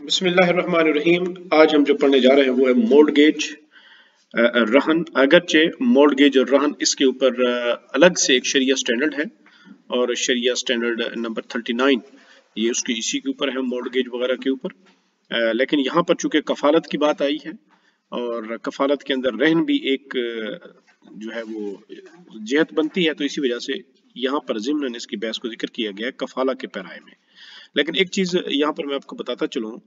बिस्मिल्लाहिर्रहमानिर्रहीम। आज हम जो पढ़ने जा रहे हैं वो है मोर्टगेज रहन। अगरचे मोर्टगेज और रहन इसके ऊपर अलग से एक शरिया स्टैंडर्ड है और शरिया स्टैंडर्ड नंबर 39 ये उसके इसी के ऊपर है, मोर्टगेज वगैरह के ऊपर। लेकिन यहाँ पर चूंकि कफालत की बात आई है और कफालत के अंदर रहन भी एक जो है वो जेहत बनती है, तो इसी वजह से यहाँ पर ज़िम्नन इसकी बहस को जिक्र किया गया है कफाला के पैराए में। लेकिन एक चीज यहाँ पर मैं आपको बताता चलूं,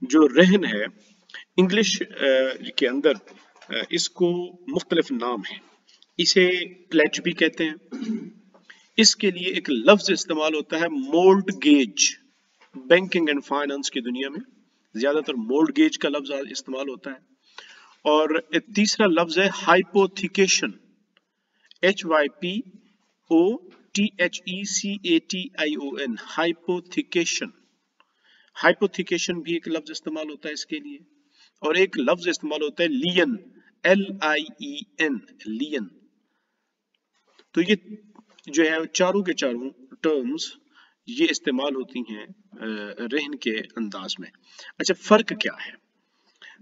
जो रहन है इंग्लिश के अंदर इसको मुख्तलिफ नाम है। इसे प्लेज भी कहते हैं। इसके लिए एक लफ्ज इस्तेमाल होता है मोर्टगेज। बैंकिंग एंड फाइनेंस की दुनिया में ज्यादातर मोर्टगेज का लफ्ज इस्तेमाल होता है। और एक तीसरा लफ्ज है हाइपोथिकेशन, HYPOTHECATION, हाइपोथिकेशन। हाइपोथिकेशन भी एक लफ्ज इस्तेमाल होता है इसके लिए। और एक लफ्ज इस्तेमाल होता है लियन, LIEN, लियन। तो ये जो है चारों के चारों टर्म्स ये इस्तेमाल होती हैं रहन के अंदाज में। अच्छा, फर्क क्या है?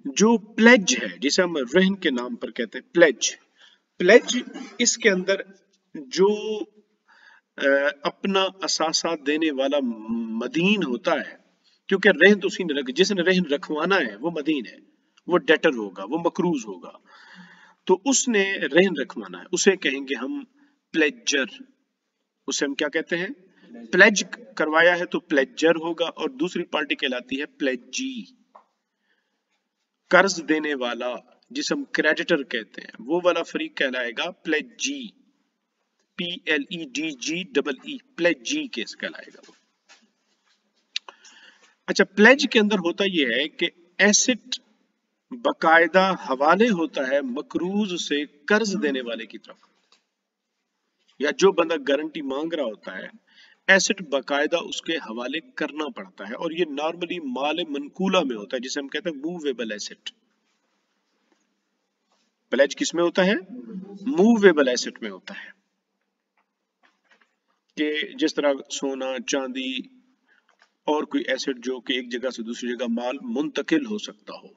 जो प्लेज है जिसे हम रहन के नाम पर कहते हैं प्लेज, इसके अंदर जो अपना असासा देने वाला मदीन होता है, क्योंकि रहन तो उसी ने जिसने रहन रखवाना है वो मदीन है, वो डेटर होगा, वो मकरूज होगा, तो उसने रहन रखवाना है, उसे कहेंगे हम प्लेजर। उसे हम क्या कहते हैं? प्लेज करवाया है तो प्लेजर होगा। और दूसरी पार्टी कहलाती है प्लेजी, कर्ज देने वाला जिसे हम क्रेडिटर कहते हैं, वो वाला फरीक कहलाएगा प्लेजी, PLEDGEE, प्लेजी केस कहलाएगा वो। अच्छा, प्लेज के अंदर होता यह है कि एसेट बकायदा हवाले होता है मकरूज से कर्ज देने वाले की तरफ, या जो बंदा गारंटी मांग रहा होता है एसेट बकायदा उसके हवाले करना पड़ता है। और ये नॉर्मली माल मनकूला में होता है जिसे हम कहते हैं मूवेबल एसेट। प्लेज किस में होता है? मूवेबल एसेट में होता है, कि जिस तरह सोना, चांदी और कोई एसेट जो कि एक जगह से दूसरी जगह माल मुंतकिल हो सकता हो।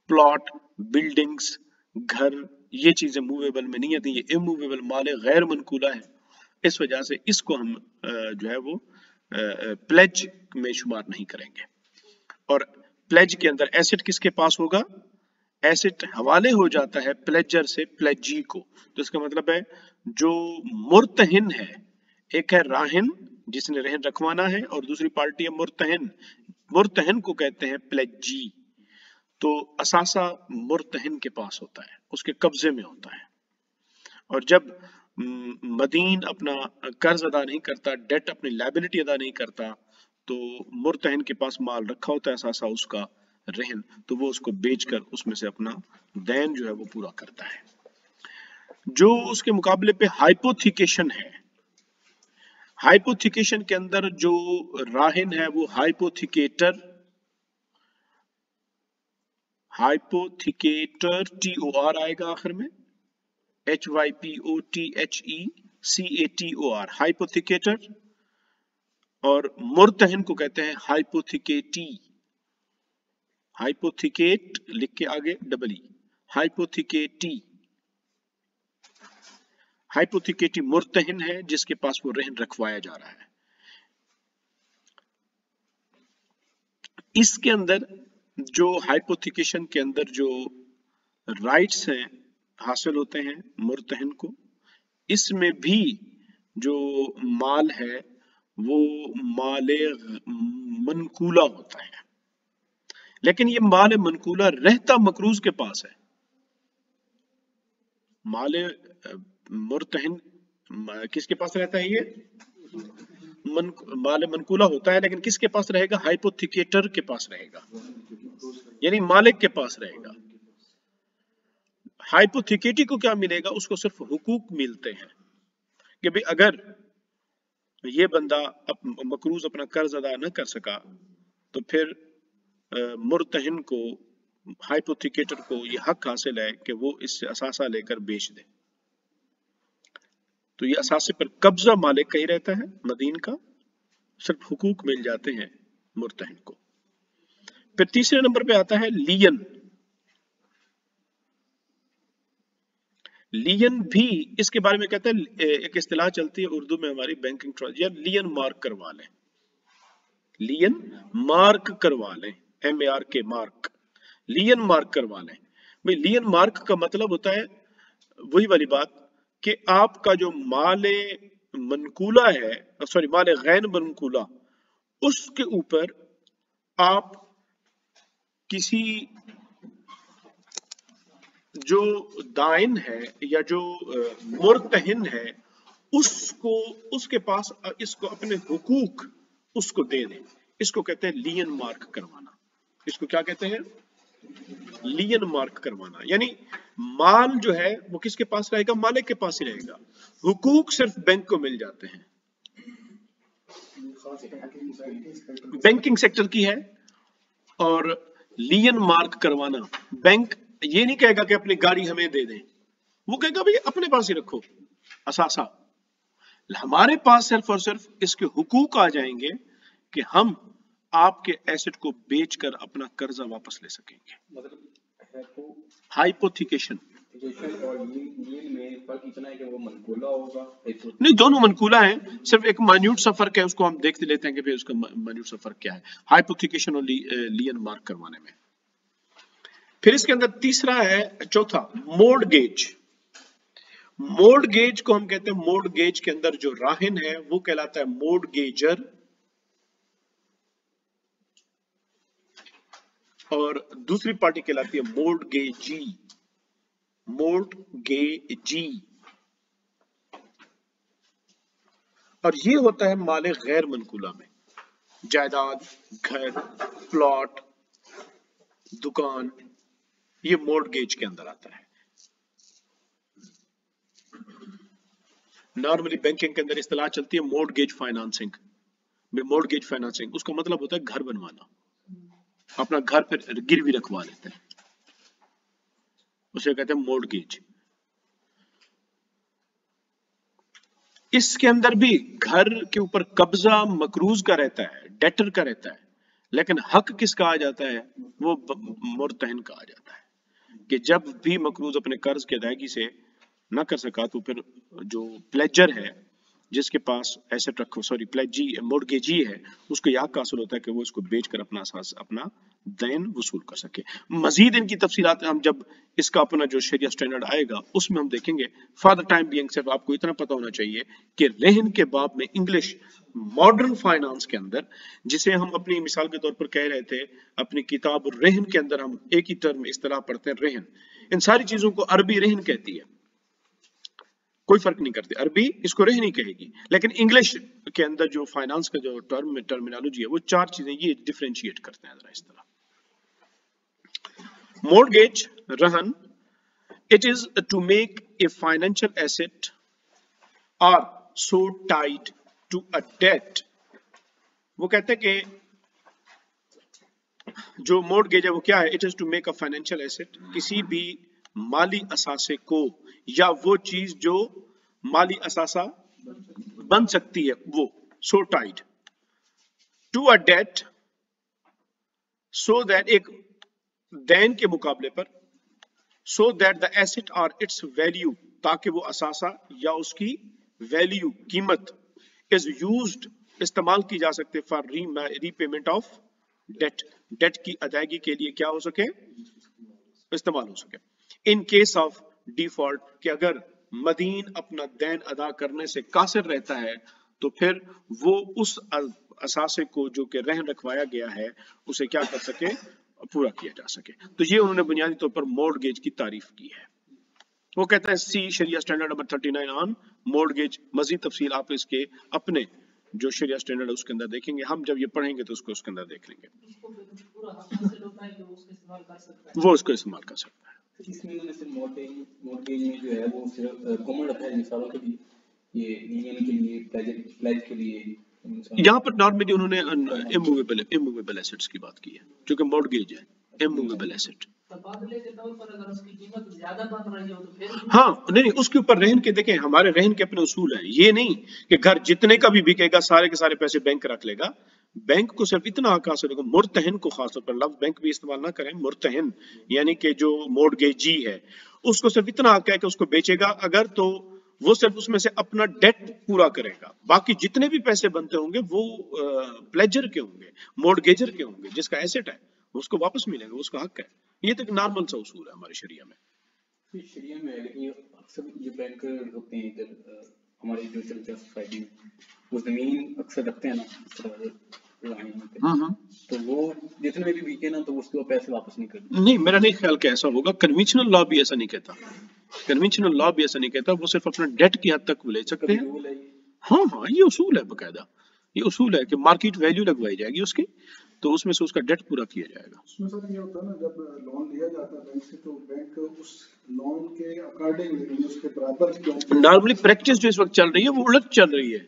प्लॉट, बिल्डिंग्स, घर, ये चीजें मूवेबल में नहीं आती, ये इमूवेबल माल है, गैर मनकूला है। इस वजह से इसको हम जो है वो प्लेज में शुमार नहीं करेंगे। और प्लेज के अंदर एसेट किसके पास होगा? एसेट हवाले हो जाता है प्लेजर से प्लेजी को। तो इसका मतलब है जो मुर्तहिन है, एक है राहिन जिसने रहन रखवाना है और दूसरी पार्टी है मुर्तहिन। मुर्तहिन को कहते हैं प्लेजी। तो असासा मुर्तहिन के पास होता है, उसके कब्जे में होता है। और जब मदीन अपना कर्ज अदा नहीं करता, डेट अपनी लायबिलिटी अदा नहीं करता, तो मुर्तहिन के पास माल रखा होता है असासा उसका रहन, तो वो उसको बेचकर उसमें से अपना दैन जो है वो पूरा करता है। जो उसके मुकाबले पे हाइपोथिकेशन है, हाइपोथिकेशन के अंदर जो राहिन है वो हाइपोथिकेटर TOR आएगा आखिर में, HYPOTHECATOR, हाइपोथिकेटर। और मुर्तहिन को कहते हैं हाइपोथिकेटी, हाइपोथिकेट लिख के आगे डबल ई, हाइपोथिकेटी। हाइपोथिकेटी मुर्तहिन है जिसके पास वो रहन रखवाया जा रहा है। इसके अंदर जो हाइपोथिकेशन के अंदर जो राइट्स हैं हासिल होते हैं मुर्तहिन को, इसमें भी जो माल है वो माल मनकूला होता है। लेकिन ये माल मनकूला रहता मकरूज के पास है। माल मुर्तहिन किसके पास रहता है? ये माल मनकूला होता है, लेकिन किसके पास रहेगा? हाइपोथिकेटर के पास रहेगा, यानी मालिक के पास रहेगा। हाइपोथिकेटी को क्या मिलेगा? उसको सिर्फ हुकूक मिलते हैं कि भाई अगर ये बंदा मकरूज अपना कर्ज अदा न कर सका तो फिर मुर्तहिन को, हाइपोथिकेटर को ये हक हासिल है कि वो इससे असासा लेकर बेच दे। तो ये असासे पर कब्जा मालिक का ही रहता है मदीन का, सिर्फ हुकूक मिल जाते हैं मुर्तहिन को। फिर तीसरे नंबर पे आता है लियन। लियन भी इसके बारे में कहते हैं, एक इस्तिलाह चलती है उर्दू में हमारी बैंकिंग ट्रांस, या लियन मार्क करवा लें, लियन मार्क करवा लें, MARK मार्क, लियन मार्क करवा लें। भाई लियन मार्क का मतलब होता है वही वाली बात कि आपका जो माले मनकूला है, सॉरी माले गैर मनकूला, उसके ऊपर आप किसी जो दाइन है या जो मुर्तहिन है उसको, उसके पास इसको अपने हुकूक उसको दे दें, इसको कहते हैं लियन मार्क करवाना। इसको क्या कहते हैं? लियन मार्क करवाना। यानी माल जो है वो किसके पास रहेगा? मालिक के पास ही रहेगा, हुकूक सिर्फ बैंक को मिल जाते हैं। बैंकिंग सेक्टर की है। और लियन मार्क करवाना, बैंक ये नहीं कहेगा कि अपनी गाड़ी हमें दे दें, वो कहेगा भाई अपने पास ही रखो असासा, हमारे पास सिर्फ और सिर्फ इसके हुकूक आ जाएंगे कि हम आपके एसेट को बेचकर अपना कर्जा वापस ले सकेंगे। मतलब हाइपोथिकेशन और लीन में फर्क इतना है कि वो मनकूला होगा, नहीं दोनों मनकूला हैं, सिर्फ एक माइन्यूट सा फर्क है, उसको हम देखते लेते हैं कि भाई उसका माइन्यूट सा फर्क क्या है हाइपोथिकेशन और लियन मार्क करवाने में। फिर इसके अंदर तीसरा है, चौथा मोर्टगेज। मोर्टगेज को हम कहते हैं, मोर्टगेज के अंदर जो राहिन है वो कहलाता है मोर्टगेजर, और दूसरी पार्टी कहलाती है मोर्टगेजी। मोर्टगेजी, और ये होता है माले गैर मनकूला में, जायदाद, घर, प्लॉट, दुकान, ये मोर्टगेज के अंदर आता है। नॉर्मली बैंकिंग के अंदर इस्तेलाह चलती है मोर्टगेज फाइनेंसिंग। मोर्टगेज फाइनेंसिंग उसका मतलब होता है घर बनवाना, अपना घर फिर गिरवी रखवा लेते हैं, उसे कहते हैं मोर्टगेज। इसके अंदर भी घर के ऊपर कब्जा मकरूज का रहता है, डेटर का रहता है, लेकिन हक किसका आ जाता है? वो मुर्तहिन का आ जाता है कि जब भी मकरूज अपने कर्ज की अदायगी से ना कर सका तो फिर जो प्लेजर है जिसके पास एसेट रखो, सॉरी प्लेजी मोर्टगेजी है, उसको यह हासिल होता है कि वो इसको बेचकर अपना दैन वसूल कर सके। मजीद इनकी तफसीलात हम जब इसका अपना जो शरिया स्टैंडर्ड आएगा उसमें हम देखेंगे। फॉर द टाइम बीइंग सिर्फ आपको इतना पता होना चाहिए कि रहन के बाब में इंग्लिश मॉडर्न फाइनेंस के अंदर, जिसे हम अपनी मिसाल के तौर पर कह रहे थे अपनी किताब रहन के अंदर हम एक ही टर्म इस तरह पढ़ते हैं रहन, इन सारी चीजों को अरबी रहन कहती है, कोई फर्क नहीं करती, अरबी इसको रहन ही कहेगी, लेकिन इंग्लिश के अंदर जो फाइनेंस का जो टर्मिनोलॉजी है वो चार चीजें ये डिफरेंशिएट करते हैं जरा इस तरह। Mortgage, रहन, it is to make a financial asset or so tied to a debt। वो कहते हैं कि जो mortgage है वो क्या है? It is to make a financial asset, किसी भी माली असासे को या वो चीज जो माली असासा बन सकती है वो, so tied to a debt, so that एक दैन के मुकाबले पर, so that the asset or its value, ताकि वो असासा या उसकी वैल्यू कीमत is used, इस्तेमाल की जा सकते for repayment of debt, debt की अदायगी के लिए क्या हो सके? इस्तेमाल हो सके। in case of default, कि अगर मदीन अपना दैन अदा करने से कासिर रहता है तो फिर वो उस असासे को जो कि रहन रखवाया गया है उसे क्या कर सके? पूरा किया जा सके। तो ये उन्होंने बुनियादी तौर पर मोर्टगेज की तारीफ की है। वो कहता है सी शरिया स्टैंडर्ड नंबर 39 ऑन मोर्टगेज। मजीद तफसील आप इसके अपने जो शरिया स्टैंडर्ड है उसके अंदर देखेंगे, हम जब ये पढ़ेंगे तो उसको उसके अंदर देख लेंगे, वो उसको इस्तेमाल कर सकता है। मोर्टगेज में जो है वो सिर्फ कॉमन रखा है मिसालों के लिए, ये लीनियन के लिए, प्लेज के लिए, यहाँ पर नॉर्मली उन्होंने इमूवेबल एसेट्स की बात की है, जो कि मोर्टगेज है इमूवेबल एसेट। तबादले के तौर पर अगर उसकी कीमत ज्यादा बढ़ रही हो तो फिर हाँ नहीं, उसके ऊपर रहन के देखें, हमारे रहन के अपने उसूल हैं। ये नहीं कि घर जितने का भी बिकेगा सारे के सारे पैसे बैंक रख लेगा। बैंक को सिर्फ इतना आकाश है, मुर्तहन को खासतौर पर लफ्ज बैंक भी इस्तेमाल ना करें, मुर्तहन यानी कि जो मोर्टगेजी है, उसको सिर्फ इतना हक है कि उसको बेचेगा अगर तो वो सिर्फ उसमें से अपना डेट पूरा करेगा, बाकी जितने भी पैसे बनते होंगे वो प्लेजर के होंगे, मोर्टगेजर के होंगे, जिसका एसेट है उसको वापस मिलेगा, उसका हक है। ये तो एक नॉर्मल सा उसूल है हमारे शरिया में। ये शरिया में है, लेकिन ये अक्सर ये बैंकर होते हैं इधर हमारी जो चलते हैं सोसाइटी में, वो जमीन अक्सर रखते हैं ना इस तरह लाइन पे, तो वो जितने भी बिके ना तो उसको पैसे वापस नहीं करते। नहीं, मेरा नहीं ख्याल कि ऐसा होगा। कन्वेंशनल लॉ भी ऐसा नहीं कहता, कन्वेंशनल लॉ भी ऐसा नहीं कहता, वो सिर्फ अपना डेट की हद तक वो ले सकते हैं। रूल है ये। हाँ हाँ, ये उसूल है बकायदा, ये उसूल है कि मार्केट वैल्यू लगवाई जाएगी उसकी, तो उसमें से उसका डेट पूरा किया जाएगा। उसमें सर ये होता है ना, जब लोन लिया जाता है बैंक से तो बैंक उस लोन के अकॉर्डिंग उसके बराबर नॉर्मली प्रैक्टिस जो इस वक्त चल रही है वो उलट चल रही है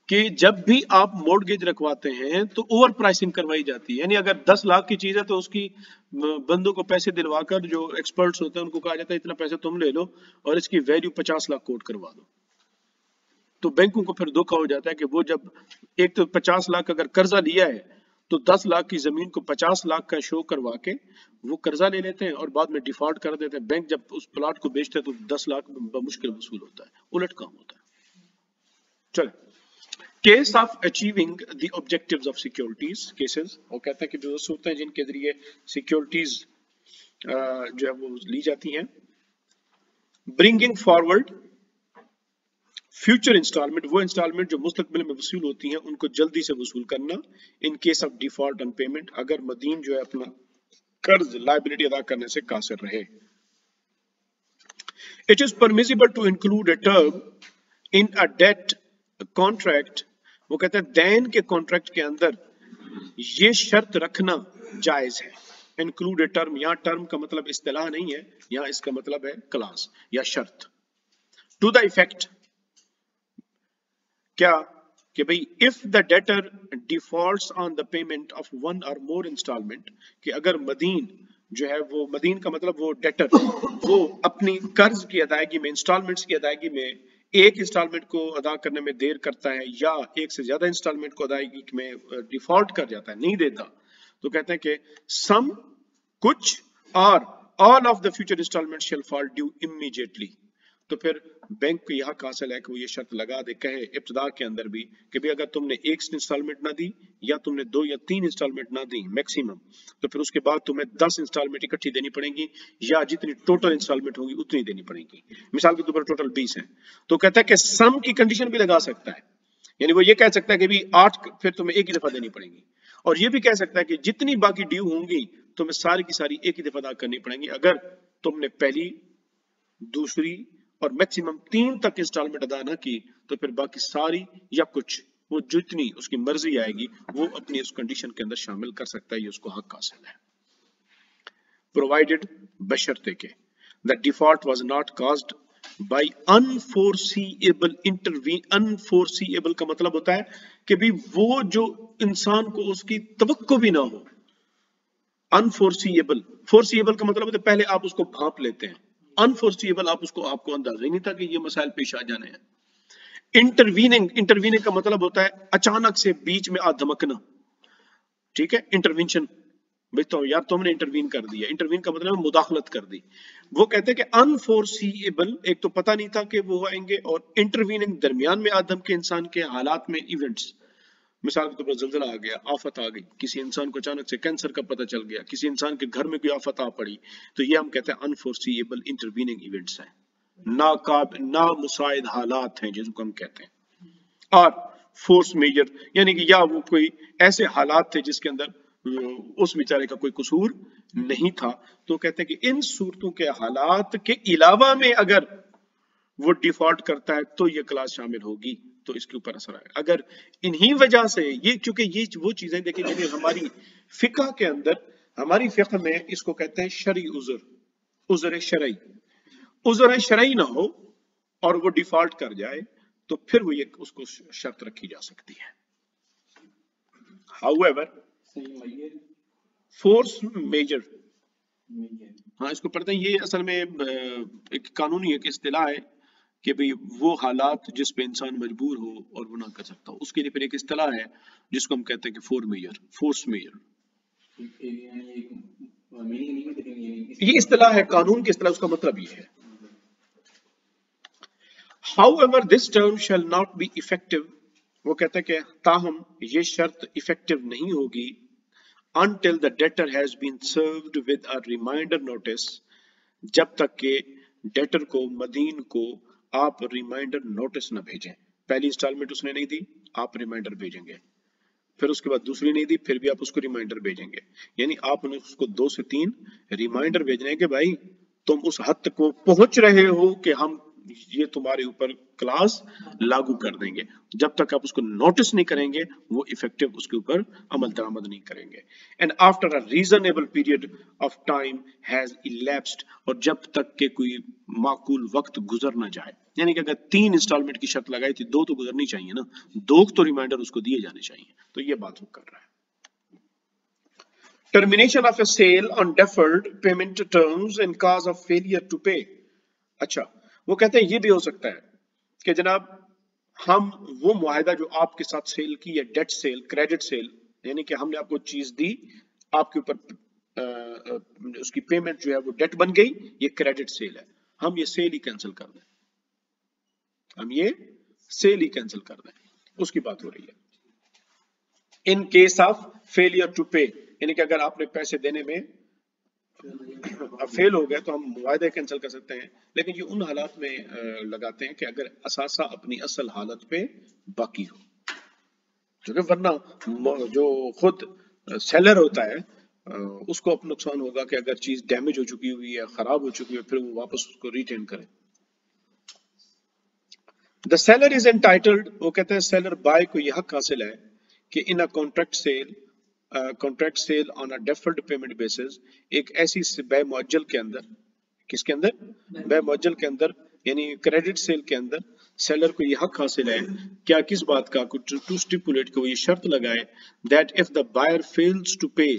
कि जब भी आप मोर्टगेज रखवाते हैं तो ओवर प्राइसिंग करवाई जाती है। यानी अगर 10 लाख की चीज है तो उसकी बंदों को पैसे दिलवाकर, जो एक्सपर्ट्स होते हैं उनको कहा जाता है इतना पैसे तुम ले लो और इसकी वैल्यू 50 लाख कोट करवा दो। तो बैंकों को फिर धोखा हो जाता है कि वो जब एक तो 50 लाख अगर कर्जा लिया है तो 10 लाख की जमीन को 50 लाख का शो करवा के वो कर्जा ले लेते हैं और बाद में डिफॉल्ट कर देते हैं। बैंक जब उस प्लॉट को बेचते हैं तो 10 लाख मुश्किल वसूल होता है, उलट काम होता है। चले, case of achieving the objectives of securities cases, वो कहते हैं कि जो होते हैं जिनके जरिए सिक्योरिटीज जो है वो ली जाती हैं। ब्रिंगिंग फॉरवर्ड फ्यूचर इंस्टॉलमेंट, वो इंस्टॉलमेंट जो मुस्तकबिल में वसूल होती हैं उनको जल्दी से वसूल करना। इन case of default on payment, अगर मदीन जो है अपना कर्ज लायबिलिटी अदा करने से कासिर रहे। It is permissible to include a term in a debt contract, वो कहते हैं दैन के कॉन्ट्रैक्ट के अंदर ये शर्त रखना जायज है। इंक्लूड अ टर्म, यहाँ टर्म का मतलब इस्तिलाह नहीं है, यहाँ इसका मतलब है क्लास या शर्त। टू द इफेक्ट, क्या कि भाई if the debtor defaults on the payment of one और मोर इंस्टॉलमेंट, कि अगर मदीन जो है वो, मदीन का मतलब वो डेटर, वो अपनी कर्ज की अदायगी में, इंस्टॉलमेंट्स की अदायगी में एक इंस्टॉलमेंट को अदा करने में देर करता है या एक से ज्यादा इंस्टॉलमेंट को अदायगी में डिफॉल्ट कर जाता है, नहीं देता, तो कहते हैं कि सम, कुछ, और all of the future instalment shall fall due immediately. तो फिर बैंक को यह हक हासिल है कि वो ये शर्त लगा दे, कहे इब्तिदा के अंदर भी कि भाई अगर तुमने एक इंस्टॉलमेंट ना दी या तुमने 2 या 3 इंस्टॉलमेंट ना दी मैक्सिमम, तो फिर उसके बाद तुम्हें 10 इंस्टॉलमेंट इकट्ठी देनी पड़ेगी या जितनी टोटल इंस्टॉलमेंट होगी उतनी देनी पड़ेगी। मिसाल के तौर पर टोटल 20 है तो कहता है कि सम की कंडीशन भी लगा सकता है, यानी वो ये कह सकता है कि भाई 8 फिर तुम्हें एक ही दफा देनी पड़ेगी, और ये भी कह सकता है कि जितनी बाकी ड्यू होंगी तुम्हें सारी की सारी एक ही दफा अदा करनी पड़ेंगी। अगर तुमने पहली, दूसरी और मैक्सिमम 3 तक इंस्टॉलमेंट अदा ना की तो फिर बाकी सारी या कुछ, वो जितनी उसकी मर्जी आएगी वो अपनी उस कंडीशन के अंदर शामिल कर सकता है, ये उसको हक हासिल है। प्रोवाइडेड, बशर्ते के the default was not caused by unforeseeable intervene. Unforeseeable का मतलब होता है कि भी वो जो इंसान को उसकी तवक्को भी ना हो। अनफोरसीएबल, फोरसीएबल का मतलब होता है पहले आप उसको भांप लेते हैं, अनफोरसीएबल आपको अंदाजा ही नहीं था कि ये मसाइल पेश आ जाने हैं। इंटरवीनिंग, इंटरवीनिंग का मतलब होता है अचानक से बीच में आ धमकना, ठीक है, इंटरवेंशन, भाई तो यार तुमने इंटरवीन कर दिया, इंटरवीन का मतलब है मुदाखलत कर दी। वो कहते हैं कि अनफोरसीएबल, एक तो पता नहीं था कि वो आएंगे, और इंटरवीनिंग दरमियान में आदम के इंसान के हालात में इवेंट्स, मिसाल के तौर पर जल्जला आ गया, आफत आ गई, किसी इंसान को अचानक से कैंसर का पता चल गया, किसी इंसान के घर में कोई आफत आ पड़ी, तो ये हम कहते हैं अनफोरसीएबल इंटरवीनिंग इवेंट्स हैं, ना मुसाइद हालात हैं जिसको हम कहते हैं। और फोर्स मेजर यानी कि या वो कोई ऐसे हालात थे जिसके अंदर उस बेचारे का कोई कसूर नहीं था, तो कहते हैं कि इन सूरतों के हालात के अलावा में अगर वो डिफॉल्ट करता है तो ये क्लास शामिल होगी, तो इसके ऊपर असर आएगा। अगर इन्हीं वजह से ये, चूंकि ये वो चीजें देखिए यानी हमारी फिक़ह के अंदर, हमारी फिक़ह में इसको कहते हैं शरई उज़र, उज़र शरई, उज़र शरई ना हो और वो डिफॉल्ट कर जाए तो फिर वो ये उसको शर्त रखी जा सकती है। हाउएवर फोर्स मेजर, हाँ इसको पढ़ते हैं। ये असल में एक कानूनी एक इस्तिलाह है कि भाई वो हालात जिस पे इंसान मजबूर हो और वो ना कर सकता हो, उसके लिए फिर एक इस्तिलाह है जिसको हम कहते हैं कि फोर्स मेजर। ये इस्तिलाह है, कानून की इस्तिलाह, उसका मतलब ये है। However, this term shall not be effective, वो कहते हैं कि ताहम ये शर्त इफेक्टिव नहीं होगी until the debtor has been served with a reminder notice, जब तक के डेटर को, मदीन को आप रिमाइंडर नोटिस न भेजें। पहली इंस्टॉलमेंट उसने नहीं दी, आप रिमाइंडर भेजेंगे, फिर उसके बाद दूसरी नहीं दी, फिर भी आप उसको रिमाइंडर भेजेंगे। यानी आप उन्हें उसको 2 से 3 रिमाइंडर भेजने के भाई तुम उस हद तक को पहुंच रहे हो कि हम ये तुम्हारे ऊपर क्लास लागू कर देंगे। जब तक आप उसको नोटिस नहीं करेंगे वो इफेक्टिव उसके ऊपर अमल दरामद नहीं करेंगे। And after a reasonable period of time has elapsed, और जब तक के कोई माकूल वक्त गुजर ना जाए। यानी कि अगर 3 इंस्टॉलमेंट की शर्त लगाई थी, 2 तो गुजरनी चाहिए ना, 2 तो रिमाइंडर उसको दिए जाने चाहिए। तो ये बात वो कर रहा है। Termination of a sale on deferred payment terms in case of failure to pay. अच्छा, वो कहते हैं ये भी हो सकता है कि जनाब हम वो मुआहिदा जो आपके साथ सेल की है, डेट सेल, क्रेडिट सेल, यानी कि हमने आपको चीज दी, आपके ऊपर उसकी पेमेंट जो है वो डेट बन गई, ये क्रेडिट सेल है, हम ये सेल ही कैंसिल कर दें, हम ये सेल ही कैंसिल कर दें, उसकी बात हो रही है। In case of failure to pay, यानी कि अगर आपने पैसे देने में अब फेल हो गया तो हम मुआहदे कैंसिल कर सकते हैं, लेकिन ये उन हालात में लगाते हैं कि अगर असासा अपनी असल हालत पे बाकी हो, जो कि वरना जो खुद सेलर होता है उसको अपना नुकसान होगा कि अगर चीज डैमेज हो चुकी हुई है, खराब हो चुकी है, फिर वो वापस उसको रिटेन करे। द सेलर इज एंटाइटल्ड, वो कहते हैं सेलर बाय को यह हक हासिल है कि in a contract sale on a deferred payment basis, एक ऐसी बै मुअज्जल के अंदर, किसके अंदर, बै मुअज्जल के अंदर, यानी क्रेडिट सेल के अंदर सेलर को यह हक हासिल है क्या, किस बात का, टू स्टिपुलेट को ये शर्त लगाए that if the buyer fails to pay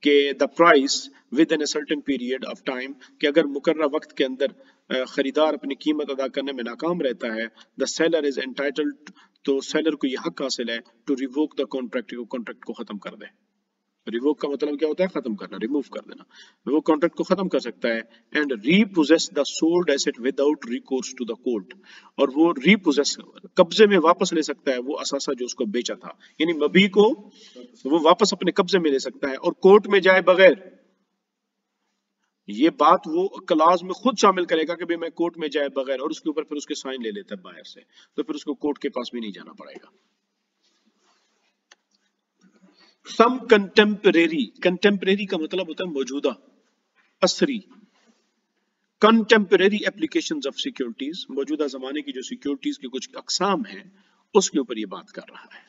के the price within a certain period of time, कि अगर मुकर्रर वक्त के अंदर खरीदार अपनी कीमत अदा करने में नाकाम रहता है, द सेलर इज एंटाइटल्ड, तो सेलर को यह हक हासिल है to revoke the contract, contract को खत्म कर दे। रिवोक का मतलब क्या होता है, खत्म करना, रिमूव कर देना। वो कॉन्ट्रैक्ट को खत्म कर सकता है। And repossess the sold asset without recourse to the court, और वो रीपोजेस, कब्जे में वापस ले सकता है वो असासा जो उसको बेचा था, यानी मबी को वो वापस अपने कब्जे में ले सकता है और कोर्ट में जाए बगैर। ये बात वो क्लाज में खुद शामिल करेगा कि भाई मैं कोर्ट में जाए बगैर, और उसके ऊपर फिर उसके साइन ले लेता है बायर से, तो फिर उसको कोर्ट के पास भी नहीं जाना पड़ेगा। सम कंटेम्परेरी, कंटेम्परेरी का मतलब होता है मौजूदा, असरी। कंटेम्परेरी एप्लीकेशंस ऑफ सिक्योरिटीज, मौजूदा जमाने की जो सिक्योरिटीज के कुछ अकसाम हैं उसके ऊपर ये बात कर रहा है।